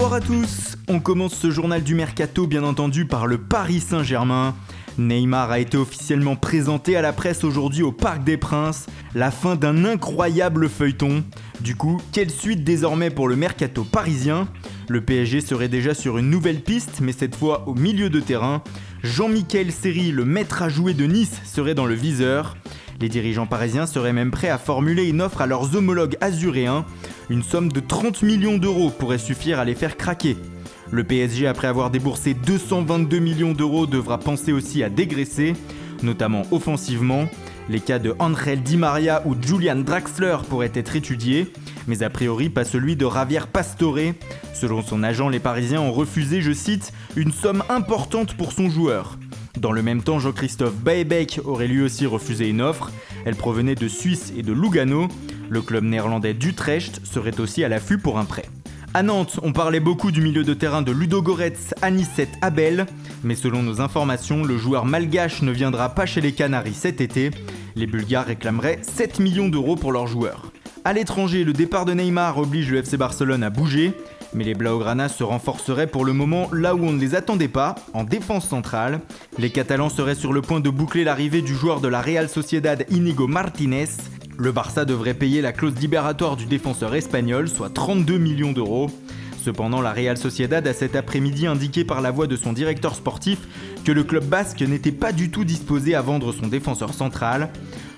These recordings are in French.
Bonsoir à tous. On commence ce journal du Mercato bien entendu par le Paris Saint-Germain. Neymar a été officiellement présenté à la presse aujourd'hui au Parc des Princes, la fin d'un incroyable feuilleton. Du coup, quelle suite désormais pour le Mercato parisien ? Le PSG serait déjà sur une nouvelle piste, mais cette fois au milieu de terrain. Jean-Michel Seri, le maître à jouer de Nice, serait dans le viseur. Les dirigeants parisiens seraient même prêts à formuler une offre à leurs homologues azuréens. Une somme de 30 millions d'euros pourrait suffire à les faire craquer. Le PSG, après avoir déboursé 222 millions d'euros, devra penser aussi à dégraisser, notamment offensivement. Les cas de Angel Di Maria ou Julian Draxler pourraient être étudiés, mais a priori pas celui de Javier Pastore. Selon son agent, les Parisiens ont refusé, je cite, une somme importante pour son joueur. Dans le même temps, Jean-Christophe Baebek aurait lui aussi refusé une offre. Elle provenait de Suisse et de Lugano. Le club néerlandais d'Utrecht serait aussi à l'affût pour un prêt. À Nantes, on parlait beaucoup du milieu de terrain de Ludogorets Anicet Abel, mais selon nos informations, le joueur malgache ne viendra pas chez les Canaries cet été. Les Bulgares réclameraient 7 millions d'euros pour leur joueur. À l'étranger, le départ de Neymar oblige le FC Barcelone à bouger, mais les Blaugrana se renforceraient pour le moment là où on ne les attendait pas, en défense centrale. Les Catalans seraient sur le point de boucler l'arrivée du joueur de la Real Sociedad Íñigo Martínez. Le Barça devrait payer la clause libératoire du défenseur espagnol, soit 32 millions d'euros. Cependant, la Real Sociedad a cet après-midi indiqué par la voix de son directeur sportif que le club basque n'était pas du tout disposé à vendre son défenseur central.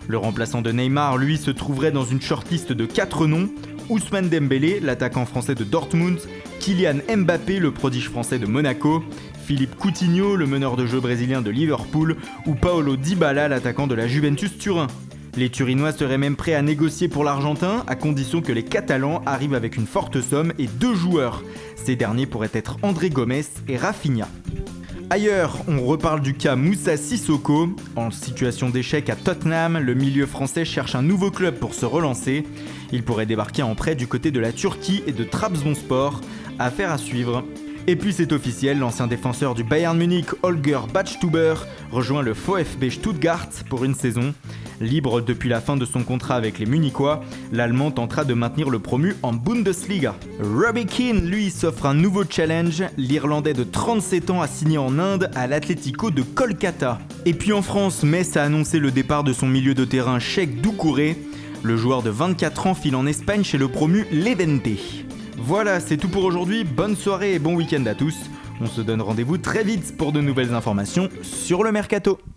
Le remplaçant de Neymar, lui, se trouverait dans une shortlist de 4 noms: Ousmane Dembélé, l'attaquant français de Dortmund, Kylian Mbappé, le prodige français de Monaco, Philippe Coutinho, le meneur de jeu brésilien de Liverpool, ou Paulo Dybala, l'attaquant de la Juventus Turin. Les Turinois seraient même prêts à négocier pour l'Argentin, à condition que les Catalans arrivent avec une forte somme et 2 joueurs. Ces derniers pourraient être André Gomes et Rafinha. Ailleurs, on reparle du cas Moussa Sissoko. En situation d'échec à Tottenham, le milieu français cherche un nouveau club pour se relancer. Il pourrait débarquer en prêt du côté de la Turquie et de Trabzonspor. Affaire à suivre. Et puis c'est officiel, l'ancien défenseur du Bayern Munich, Holger Badstuber, rejoint le VfB Stuttgart pour une saison. Libre depuis la fin de son contrat avec les Munichois, l'Allemand tentera de maintenir le promu en Bundesliga. Robbie Keane, lui, s'offre un nouveau challenge. L'Irlandais de 37 ans a signé en Inde à l'Atlético de Kolkata. Et puis en France, Metz a annoncé le départ de son milieu de terrain Cheikh Doucouré. Le joueur de 24 ans file en Espagne chez le promu Levante. Voilà, c'est tout pour aujourd'hui. Bonne soirée et bon week-end à tous. On se donne rendez-vous très vite pour de nouvelles informations sur le Mercato.